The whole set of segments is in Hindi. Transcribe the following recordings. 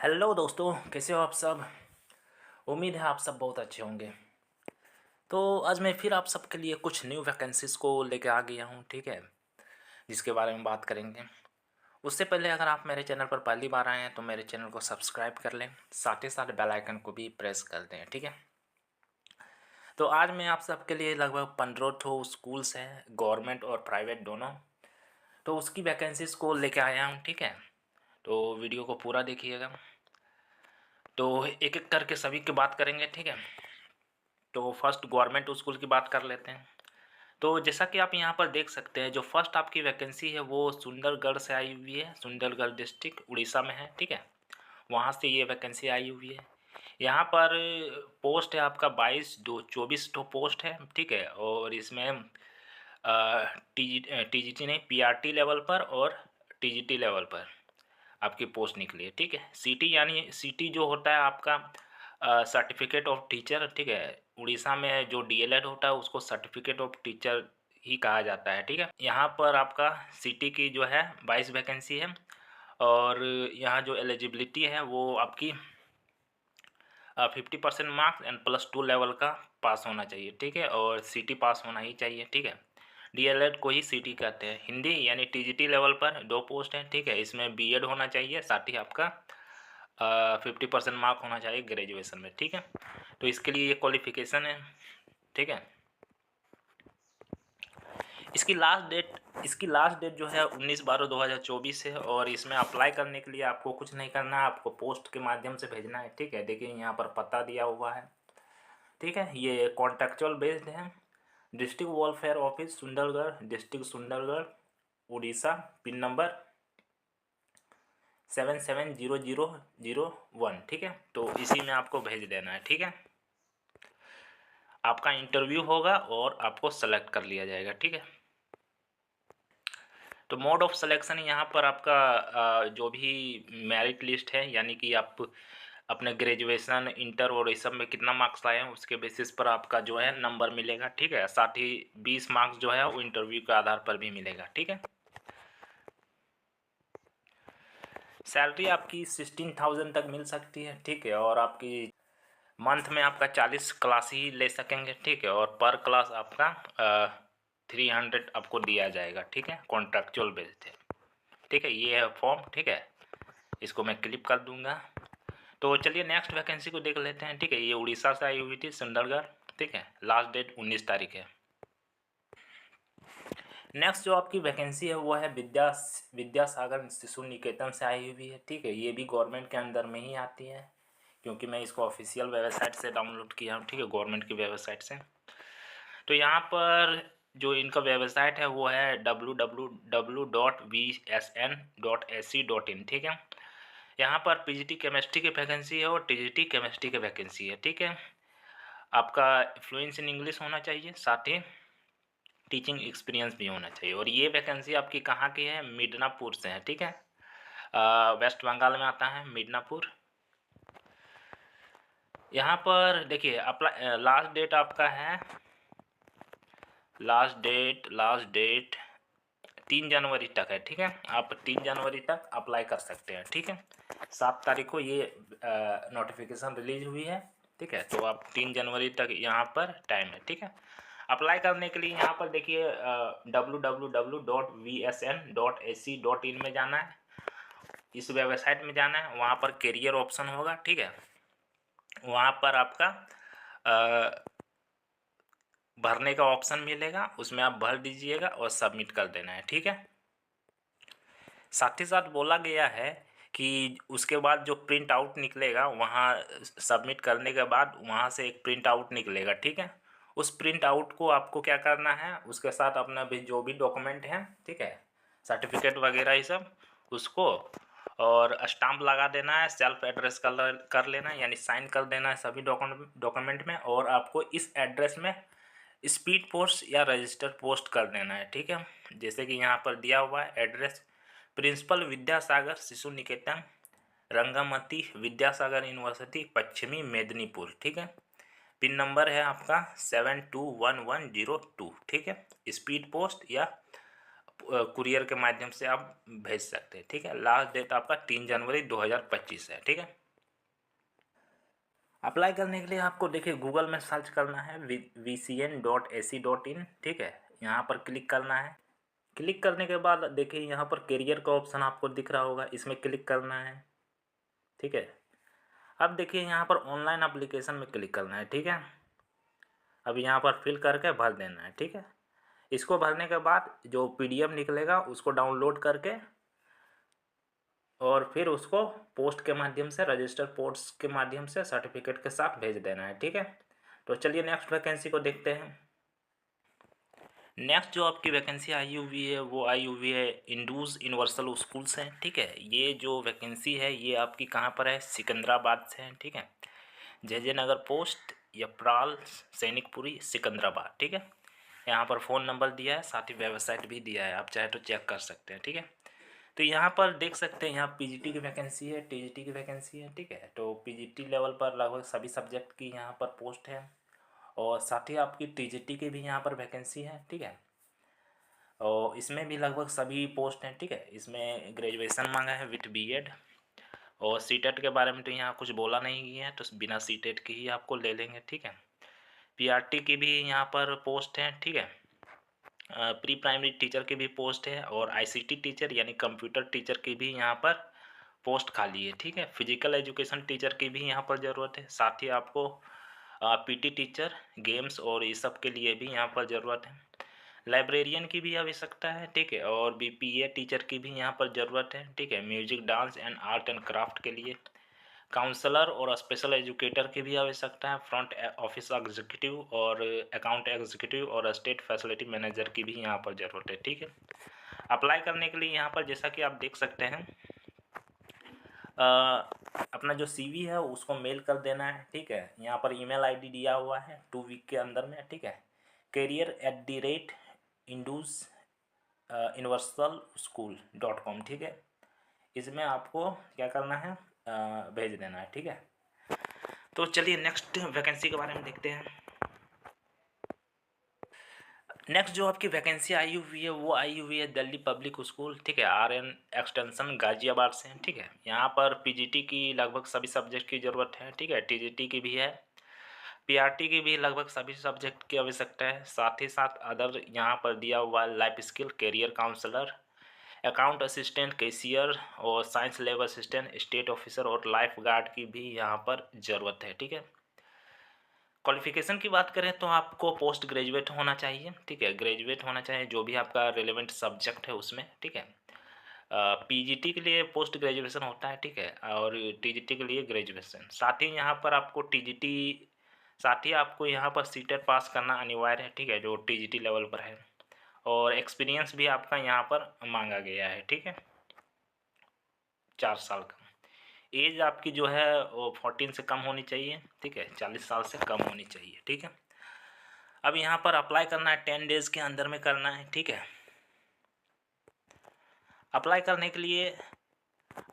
हेलो दोस्तों, कैसे हो आप सब। उम्मीद है आप सब बहुत अच्छे होंगे। तो आज मैं फिर आप सबके लिए कुछ न्यू वैकेंसीज़ को लेके आ गया हूँ, ठीक है, जिसके बारे में बात करेंगे। उससे पहले अगर आप मेरे चैनल पर पहली बार आए हैं तो मेरे चैनल को सब्सक्राइब कर लें, साथ ही साथ बेल आइकन को भी प्रेस कर दें, ठीक है। तो आज मैं आप सबके लिए लगभग 15 ठो स्कूल्स हैं, गवर्नमेंट और प्राइवेट दोनों, तो उसकी वैकेंसीज़ को लेके आया हूँ, ठीक है। तो वीडियो को पूरा देखिएगा। तो एक एक करके सभी की बात करेंगे, ठीक है। तो फर्स्ट गवर्नमेंट स्कूल की बात कर लेते हैं। तो जैसा कि आप यहाँ पर देख सकते हैं, जो फर्स्ट आपकी वैकेंसी है वो सुंदरगढ़ से आई हुई है। सुंदरगढ़ डिस्ट्रिक्ट उड़ीसा में है, ठीक है। वहाँ से ये वैकेंसी आई हुई है। यहाँ पर पोस्ट है आपका 24 तो पोस्ट है, ठीक है। और इसमें टीजीटी नहीं, पीआरटी लेवल पर और टीजीटी लेवल पर आपकी पोस्ट निकली है, ठीक है। सीटी यानी सीटी जो होता है आपका सर्टिफिकेट ऑफ टीचर, ठीक है। उड़ीसा में जो डीएलएड होता है उसको सर्टिफिकेट ऑफ टीचर ही कहा जाता है, ठीक है। यहाँ पर आपका सीटी की जो है 22 वैकेंसी है। और यहाँ जो एलिजिबिलिटी है वो आपकी 50% मार्क्स एंड +2 लेवल का पास होना चाहिए, ठीक है। और सीटी पास होना ही चाहिए, ठीक है। डीएलएड को ही सीटी कहते हैं। हिंदी यानी टीजीटी लेवल पर 2 पोस्ट हैं, ठीक है। इसमें बीएड होना चाहिए, साथ ही आपका 50% मार्क होना चाहिए ग्रेजुएशन में, ठीक है। तो इसके लिए ये क्वालिफिकेशन है, ठीक है। इसकी लास्ट डेट जो है 19/12/2024 है। और इसमें अप्लाई करने के लिए आपको कुछ नहीं करना है, आपको पोस्ट के माध्यम से भेजना है, ठीक है। देखिए यहाँ पर पता दिया हुआ है, ठीक है। ये कॉन्ट्रेक्चुअल बेस्ड है। District welfare office Sundargarh, district Sundargarh, Orissa. Pin number 770001, ठीक है। तो इसी में आपको भेज देना है, ठीक है। आपका इंटरव्यू होगा और आपको सेलेक्ट कर लिया जाएगा, ठीक है। तो मोड ऑफ सिलेक्शन यहाँ पर आपका जो भी मेरिट लिस्ट है, यानी कि आप अपने ग्रेजुएशन, इंटर और इस सब में कितना मार्क्स लाए हैं उसके बेसिस पर आपका जो है नंबर मिलेगा, ठीक है। साथ ही 20 मार्क्स जो है वो इंटरव्यू के आधार पर भी मिलेगा, ठीक है। सैलरी आपकी 16,000 तक मिल सकती है, ठीक है। और आपकी मंथ में आपका 40 क्लास ही ले सकेंगे, ठीक है। और पर क्लास आपका 300 आपको दिया जाएगा, ठीक है। कॉन्ट्रैक्चुअल बेस्ड है, ठीक है। ये है फॉर्म, ठीक है। इसको मैं क्लिप कर दूंगा। तो चलिए नेक्स्ट वैकेंसी को देख लेते हैं, ठीक है। ये उड़ीसा से आई हुई थी, सुंदरगढ़, ठीक है। लास्ट डेट 19 तारीख है। नेक्स्ट जो आपकी वैकेंसी है वो है विद्यासागर शिशु निकेतन से आई हुई है, ठीक है। ये भी गवर्नमेंट के अंदर में ही आती है, क्योंकि मैं इसको ऑफिशियल वेबसाइट से डाउनलोड किया हूँ, ठीक है, गवर्नमेंट की वेबसाइट से। तो यहाँ पर जो इनका वेबसाइट है वो है www.vsn.ac.in, ठीक है। यहाँ पर पीजीटी केमिस्ट्री की वैकेंसी है और टीजीटी केमिस्ट्री की वैकेंसी है, ठीक है। आपका फ्लुएंसी इन इंग्लिश होना चाहिए, साथ ही टीचिंग एक्सपीरियंस भी होना चाहिए। और ये वैकेंसी आपकी कहाँ की है? मिदनापुर से है, ठीक है। वेस्ट बंगाल में आता है मिदनापुर। यहाँ पर देखिए अप्लाई लास्ट डेट आपका है, लास्ट डेट 3 जनवरी तक है, ठीक है। आप 3 जनवरी तक अप्लाई कर सकते हैं, ठीक है। 7 तारीख को ये नोटिफिकेशन रिलीज हुई है, ठीक है। तो आप 3 जनवरी तक यहाँ पर टाइम है, ठीक है। अप्लाई करने के लिए यहाँ पर देखिए www.vsn.ac.in में जाना है, इस वेबसाइट में जाना है। वहाँ पर करियर ऑप्शन होगा, ठीक है। वहाँ पर आपका भरने का ऑप्शन मिलेगा, उसमें आप भर दीजिएगा और सबमिट कर देना है, ठीक है। साथ ही साथ बोला गया है कि उसके बाद जो प्रिंट आउट निकलेगा, वहाँ सबमिट करने के बाद वहाँ से एक प्रिंट आउट निकलेगा, ठीक है। उस प्रिंट आउट को आपको क्या करना है, उसके साथ अपना भी जो भी डॉक्यूमेंट है, ठीक है, सर्टिफिकेट वगैरह ये सब, उसको और स्टाम्प लगा देना है, सेल्फ एड्रेस कर लेना है, यानी साइन कर देना है सभी डॉक्यूमेंट में। और आपको इस एड्रेस में स्पीड पोस्ट या रजिस्टर पोस्ट कर देना है, ठीक है। जैसे कि यहाँ पर दिया हुआ है एड्रेस, प्रिंसिपल विद्यासागर शिशु निकेतन, रंगामती विद्यासागर यूनिवर्सिटी, पश्चिमी मेदिनीपुर, ठीक है। पिन नंबर है आपका 721102, ठीक है। स्पीड पोस्ट या कुरियर के माध्यम से आप भेज सकते हैं, ठीक है। लास्ट डेट आपका 3 जनवरी 2025 है, ठीक है। अप्लाई करने के लिए आपको देखिए गूगल में सर्च करना है vcn.ac.in, ठीक है। यहाँ पर क्लिक करना है। क्लिक करने के बाद देखिए यहाँ पर करियर का ऑप्शन आपको दिख रहा होगा, इसमें क्लिक करना है, ठीक है। अब देखिए यहाँ पर ऑनलाइन एप्लीकेशन में क्लिक करना है, ठीक है। अब यहाँ पर फिल करके भर देना है, ठीक है। इसको भरने के बाद जो PDF निकलेगा उसको डाउनलोड करके और फिर उसको पोस्ट के माध्यम से, रजिस्टर पोस्ट के माध्यम से सर्टिफिकेट के साथ भेज देना है, ठीक है। तो चलिए नेक्स्ट वैकेंसी को देखते हैं। नेक्स्ट जो आपकी वैकेंसी आई हुई है वो आई हुई है इंडूज यूनिवर्सल स्कूल से, ठीक है। ये जो वैकेंसी है ये आपकी कहाँ पर है, सिकंदराबाद से है, ठीक है। JJ नगर पोस्ट, यपराल, सैनिकपुरी, सिकंदराबाद, ठीक है। यहाँ पर फ़ोन नंबर दिया है, साथ ही वेबसाइट भी दिया है, आप चाहे तो चेक कर सकते हैं, ठीक है। तो यहाँ पर देख सकते हैं यहाँ PGT की वैकेंसी है, TGT की वैकेंसी है, ठीक है। तो PGT लेवल पर लगभग सभी सब्जेक्ट की यहाँ पर पोस्ट है और साथ ही आपकी TGT की भी यहाँ पर वैकेंसी है, ठीक है। और इसमें भी लगभग सभी पोस्ट हैं, ठीक है। इसमें ग्रेजुएशन मांगा है विथ BEd और CTET के बारे में तो यहाँ कुछ बोला नहीं गया है, तो बिना CTET की ही आपको ले लेंगे, ठीक है। PRT की भी यहाँ पर पोस्ट है, ठीक है। प्री प्राइमरी टीचर की भी पोस्ट है और ICT टीचर यानी कंप्यूटर टीचर की भी यहाँ पर पोस्ट खाली है, ठीक है। फिजिकल एजुकेशन टीचर की भी यहाँ पर ज़रूरत है, साथ ही आपको PT टीचर, गेम्स और इस सब के लिए भी यहाँ पर ज़रूरत है। लाइब्रेरियन की भी आवश्यकता है, ठीक है। और BPA टीचर की भी यहाँ पर ज़रूरत है, ठीक है। Music, dance and art and craft के लिए काउंसलर और स्पेशल एजुकेटर की भी आवश्यकता है। फ्रंट ऑफिस एग्जीक्यूटिव और अकाउंट एग्जीक्यूटिव और स्टेट फैसिलिटी मैनेजर की भी यहाँ पर ज़रूरत है, ठीक है। अप्लाई करने के लिए यहाँ पर जैसा कि आप देख सकते हैं अपना जो CV है उसको मेल कर देना है, ठीक है। यहाँ पर email ID दिया हुआ है 2 वीक के अंदर में, ठीक है। career@indus universalschool.com, ठीक है। इसमें आपको क्या करना है, भेज देना है, ठीक है। तो चलिए नेक्स्ट वैकेंसी के बारे में देखते हैं। नेक्स्ट जो आपकी वैकेंसी आई हुई है वो आई हुई है दिल्ली पब्लिक स्कूल, ठीक है। RN एक्सटेंशन गाजियाबाद से, ठीक है। यहाँ पर PGT की लगभग सभी सब्जेक्ट की ज़रूरत है, ठीक है। TGT की भी है, PRT की भी लगभग सभी सब्जेक्ट की आवश्यकता है। साथ ही साथ अदर यहाँ पर दिया हुआ life skill, career counsellor, account assistant, cashier और science lab assistant, state officer और लाइफ गार्ड की भी यहाँ पर ज़रूरत है, ठीक है। क्वालिफिकेशन की बात करें तो आपको पोस्ट ग्रेजुएट होना चाहिए, ठीक है। ग्रेजुएट होना चाहिए जो भी आपका रिलेवेंट सब्जेक्ट है उसमें, ठीक है। PGT के लिए पोस्ट ग्रेजुएशन होता है, ठीक है। और TGT के लिए ग्रेजुएशन, साथ ही यहाँ पर आपको TGT, साथ ही आपको यहाँ पर CTET पास करना अनिवार्य है, ठीक है, जो TGT लेवल पर है। और एक्सपीरियंस भी आपका यहाँ पर मांगा गया है, ठीक है, 4 साल का। एज आपकी जो है वो 14 से कम होनी चाहिए, ठीक है, 40 साल से कम होनी चाहिए, ठीक है। अब यहाँ पर अप्लाई करना है 10 डेज़ के अंदर में करना है, ठीक है। अप्लाई करने के लिए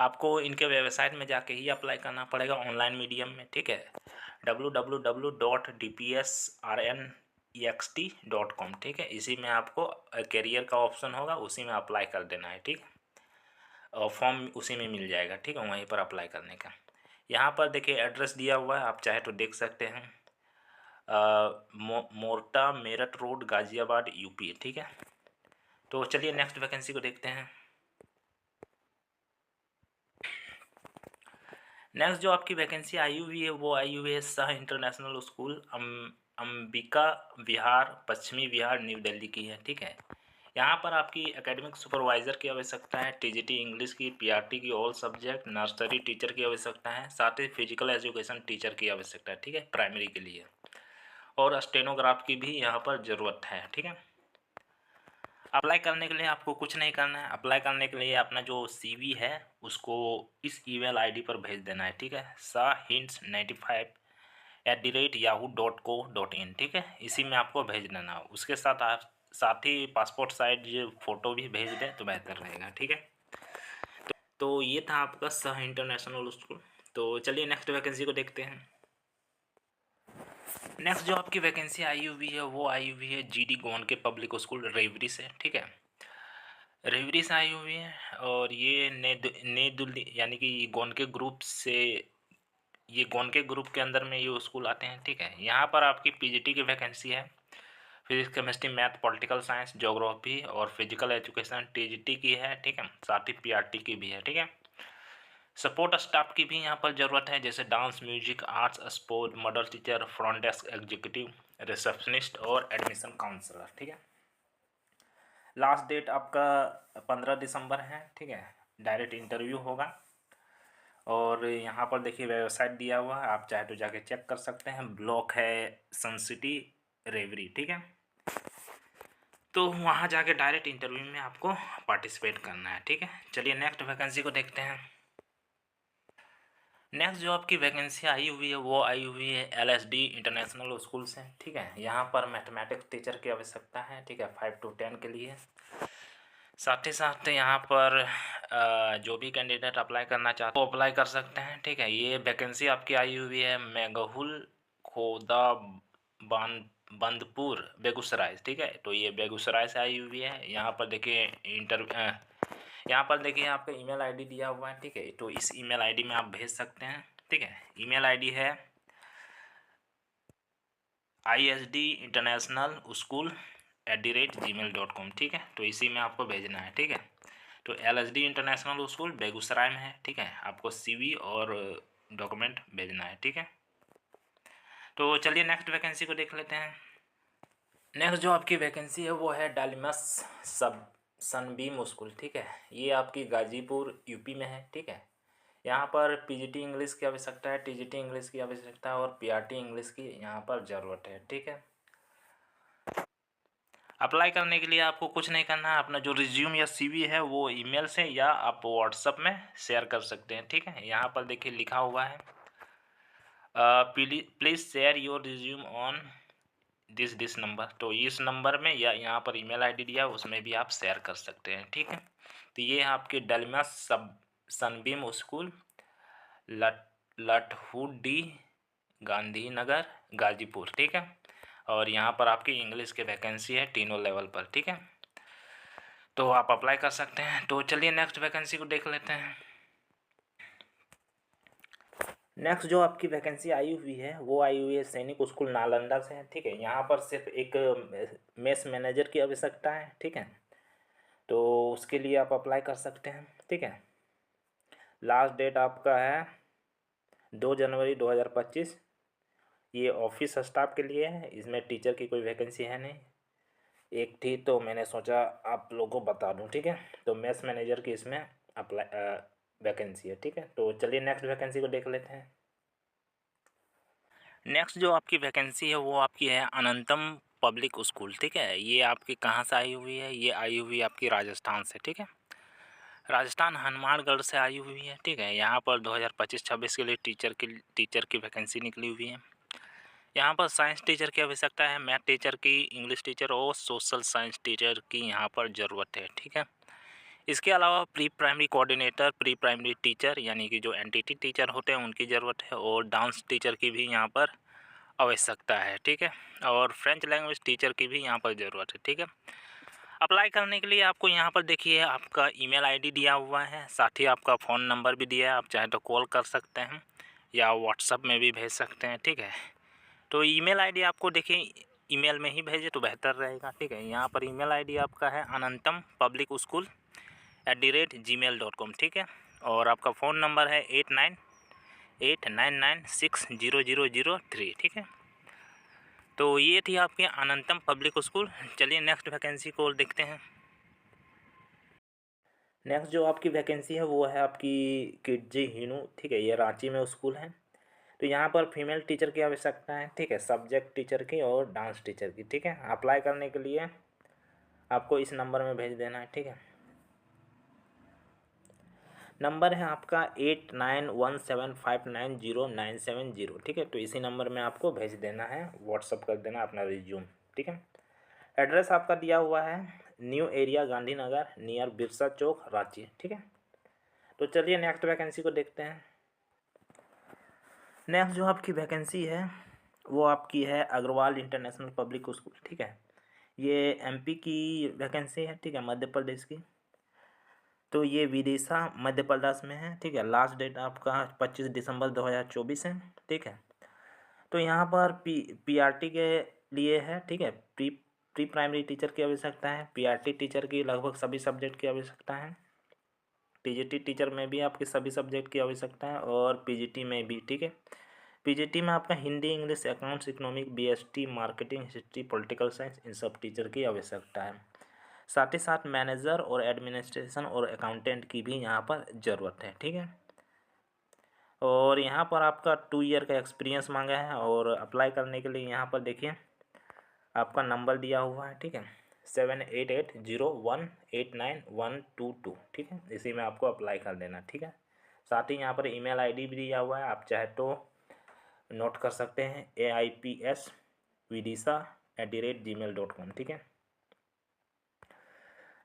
आपको इनके वेबसाइट में जाके ही अप्लाई करना पड़ेगा, ऑनलाइन मीडियम में, ठीक है। www.dpsrnext.com, ठीक है। इसी में आपको करियर का ऑप्शन होगा, उसी में अप्लाई कर देना है, ठीक है। और फॉर्म उसी में मिल जाएगा, ठीक है, वहीं पर अप्लाई करने का। यहाँ पर देखिए एड्रेस दिया हुआ है, आप चाहे तो देख सकते हैं। मोर्टा मेरठ रोड, गाज़ियाबाद, UP, ठीक है। तो चलिए नेक्स्ट वैकेंसी को देखते हैं। नेक्स्ट जो आपकी वैकेंसी आई हुई है वो आई हुई है शाह इंटरनेशनल स्कूल, अंबिका विहार, पश्चिमी विहार, न्यू दिल्ली की है, ठीक है। यहाँ पर आपकी एकेडमिक सुपरवाइज़र की आवश्यकता है, TGT इंग्लिश की, PRT की ऑल सब्जेक्ट, नर्सरी टीचर की आवश्यकता है, साथ ही फिजिकल एजुकेशन टीचर की आवश्यकता है, ठीक है, प्राइमरी के लिए। और स्टेनोग्राफ की भी यहाँ पर ज़रूरत है, ठीक है। अप्लाई करने के लिए आपको कुछ नहीं करना है। अप्लाई करने के लिए अपना जो CV है उसको इस email ID पर भेज देना है, ठीक है, shahints95@yahoo.co.in, ठीक है। इसी में आपको भेज देना है। उसके साथ आप साथ ही पासपोर्ट साइज फ़ोटो भी भेज दें तो बेहतर रहेगा, ठीक है। तो ये था आपका शाह इंटरनेशनल स्कूल। तो चलिए नेक्स्ट वैकेंसी को देखते हैं। नेक्स्ट जो आपकी वैकेंसी आई हुई है वो आई हुई है GD गोवन के पब्लिक स्कूल रेवरी से, ठीक है। रेवरी से आई हुई है और ये नई दिल्ली यानी कि गोनके ग्रुप से, ये गोनके ग्रुप के अंदर में ये स्कूल आते हैं, ठीक है। यहाँ पर आपकी पीजीटी की वैकेंसी है, physics chemistry math political science geography और फिजिकल एजुकेशन टीजीटी की है, ठीक है। साथ ही पीआरटी की भी है, ठीक है। सपोर्ट स्टाफ की भी यहाँ पर ज़रूरत है, जैसे dance music arts sport model teacher front desk executive receptionist और एडमिशन काउंसलर, ठीक है। लास्ट डेट आपका 15 दिसंबर है, ठीक है। डायरेक्ट इंटरव्यू होगा और यहाँ पर देखिए वेबसाइट दिया हुआ है, आप चाहे तो जाके चेक कर सकते हैं। ब्लॉक है सन सिटी रेवरी, ठीक है। तो वहाँ जाके डायरेक्ट इंटरव्यू में आपको पार्टिसिपेट करना है, ठीक है। चलिए नेक्स्ट वैकेंसी को देखते हैं। नेक्स्ट जो आपकी वैकेंसी आई हुई है वो आई हुई है एलएसडी इंटरनेशनल स्कूल से, ठीक है। यहाँ पर मैथमेटिक्स टीचर की आवश्यकता है, ठीक है, 5 to 10 के लिए। साथ ही साथ यहाँ पर जो भी कैंडिडेट अप्लाई करना चाहते हैं वो अप्लाई कर सकते हैं, ठीक है। ये वैकेंसी आपकी आई हुई है मेघहुल खोदा बंदपुर बेगूसराय, ठीक है। तो ये बेगूसराय से आई हुई है। यहाँ पर देखिए यहाँ पर देखिए आपका ईमेल आईडी दिया हुआ है, ठीक है। तो इस ईमेल आईडी में आप भेज सकते हैं, ठीक है। ईमेल आईडी है isdinternationalschool@gmail.com, ठीक है। तो इसी में आपको भेजना है, ठीक है। तो LSD इंटरनेशनल स्कूल बेगूसराय में है, ठीक है। आपको CV और डॉक्यूमेंट भेजना है, ठीक है। तो चलिए नेक्स्ट वैकेंसी को देख लेते हैं। नेक्स्ट जो आपकी वैकेंसी है वो है डालिमस सब सनबीम स्कूल, ठीक है। ये आपकी गाजीपुर यूपी में है, ठीक है। यहाँ पर पीजीटी इंग्लिश की आवश्यकता है, टीजीटी इंग्लिश की आवश्यकता है और पीआरटी इंग्लिश की यहाँ पर ज़रूरत है, ठीक है। अप्लाई करने के लिए आपको कुछ नहीं करना है, अपना जो रिज्यूम या CV है वो ईमेल से या आप व्हाट्सएप में शेयर कर सकते हैं, ठीक है। यहाँ पर देखिए लिखा हुआ है please share your resume on this number. तो इस नंबर में या यहाँ पर ईमेल आईडी दिया है उसमें भी आप शेयर कर सकते हैं, ठीक है। तो ये है आपके डलमा सब सनबीम स्कूल लटहुडी गांधीनगर गाजीपुर, ठीक है। और यहाँ पर आपकी इंग्लिश की वैकेंसी है तीनों लेवल पर, ठीक है। तो आप अप्लाई कर सकते हैं। तो चलिए नेक्स्ट वैकेंसी को देख लेते हैं। नेक्स्ट जो आपकी वैकेंसी आई हुई है वो आई हुई है सैनिक स्कूल नालंदा से है, ठीक है। यहाँ पर सिर्फ एक मेस मैनेजर की आवश्यकता है, ठीक है। तो उसके लिए आप अप्लाई कर सकते हैं, ठीक है। लास्ट डेट आपका है 2 जनवरी 2025। ये ऑफिस स्टाफ के लिए है, इसमें टीचर की कोई वैकेंसी है नहीं। एक थी तो मैंने सोचा आप लोगों को बता दूं, ठीक है। तो मेस मैनेजर की इसमें अप्लाई वैकेंसी है, ठीक है। तो चलिए नेक्स्ट वैकेंसी को देख लेते हैं। नेक्स्ट जो आपकी वैकेंसी है वो आपकी है अनंतम पब्लिक स्कूल, ठीक है। ये आपकी कहाँ से आई हुई है? ये आई हुई है आपकी राजस्थान से, ठीक है। राजस्थान हनुमानगढ़ से आई हुई है, ठीक है। यहाँ पर 2025-26 के लिए टीचर की वैकेंसी निकली हुई है। यहाँ पर साइंस टीचर की आवश्यकता है, मैथ टीचर की, इंग्लिश टीचर और सोशल साइंस टीचर की यहाँ पर ज़रूरत है, ठीक है। इसके अलावा pre primary coordinator, pre primary teacher यानी कि जो एनटीटी टीचर होते हैं उनकी ज़रूरत है और डांस टीचर की भी यहाँ पर आवश्यकता है, ठीक है। और फ्रेंच लैंग्वेज टीचर की भी यहाँ पर ज़रूरत है, ठीक है। अप्लाई करने के लिए आपको यहाँ पर देखिए आपका ईमेल आईडी दिया हुआ है, साथ ही आपका फ़ोन नंबर भी दिया है। आप चाहे तो कॉल कर सकते हैं या व्हाट्सएप में भी भेज सकते हैं, ठीक है। तो ईमेल आईडी आपको देखिए ईमेल में ही भेजे तो बेहतर रहेगा, ठीक है। यहाँ पर ईमेल आईडी आपका है अनंतम पब्लिक स्कूल @gmail.com, ठीक है। और आपका फ़ोन नंबर है 8989960003, ठीक है। तो ये थी आपके अनंतम पब्लिक स्कूल। चलिए नेक्स्ट वैकेंसी को देखते हैं। नेक्स्ट जो आपकी वैकेंसी है वो है आपकी किडजी हिनू, ठीक है। ये रांची में स्कूल है। तो यहाँ पर फीमेल टीचर की आवश्यकता है, ठीक है, सब्जेक्ट टीचर की और डांस टीचर की, ठीक है। अप्लाई करने के लिए आपको इस नंबर में भेज देना है, ठीक है। नंबर है आपका 8917590970, ठीक है। तो इसी नंबर में आपको भेज देना है, व्हाट्सअप कर देना अपना रिज्यूम, ठीक है। एड्रेस आपका दिया हुआ है new area Gandhinagar near Birsa Chowk Ranchi, ठीक है। तो चलिए नेक्स्ट वैकेंसी को देखते हैं। नेक्स्ट जो आपकी वैकेंसी है वो आपकी है अग्रवाल इंटरनेशनल पब्लिक स्कूल, ठीक है। ये MP की वैकेंसी है, ठीक है, मध्य प्रदेश की। तो ये विदिशा मध्य प्रदेश में है, ठीक है। लास्ट डेट आपका 25 दिसंबर 2024 है, ठीक है। तो यहाँ पर पीआरटी के लिए है, ठीक है। प्री प्राइमरी टीचर की आवश्यकता है, पीआरटी टीचर की लगभग सभी सब्जेक्ट की आवश्यकता है, टीजीटी टीचर में भी आपके सभी सब्जेक्ट की आवश्यकता है और पीजीटी में भी, ठीक है। पीजीटी में आपका Hindi, English, accounts, economic, BST, marketing, history, political science, इन सब टीचर की आवश्यकता है। साथ ही साथ मैनेजर और एडमिनिस्ट्रेशन और अकाउंटेंट की भी यहाँ पर ज़रूरत है, ठीक है। और यहाँ पर आपका 2 ईयर का एक्सपीरियंस मांगा है और अप्लाई करने के लिए यहाँ पर देखिए आपका नंबर दिया हुआ है, ठीक है। 7880189122, ठीक है। इसी में आपको अप्लाई कर देना, ठीक है। साथ ही यहाँ पर ईमेल आईडी भी दिया हुआ है, आप चाहे तो नोट कर सकते हैं, AIPSvidisa@gmail.com, ठीक है।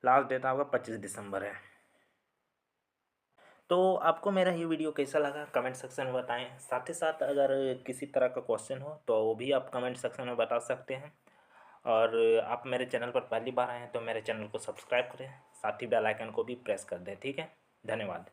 लास्ट डेट आपका 25 दिसंबर है। तो आपको मेरा ये वीडियो कैसा लगा कमेंट सेक्शन में बताएं। साथ ही साथ अगर किसी तरह का क्वेश्चन हो तो वो भी आप कमेंट सेक्शन में बता सकते हैं। और आप मेरे चैनल पर पहली बार आए हैं तो मेरे चैनल को सब्सक्राइब करें, साथ ही बेल आइकन को भी प्रेस कर दें, ठीक है। धन्यवाद।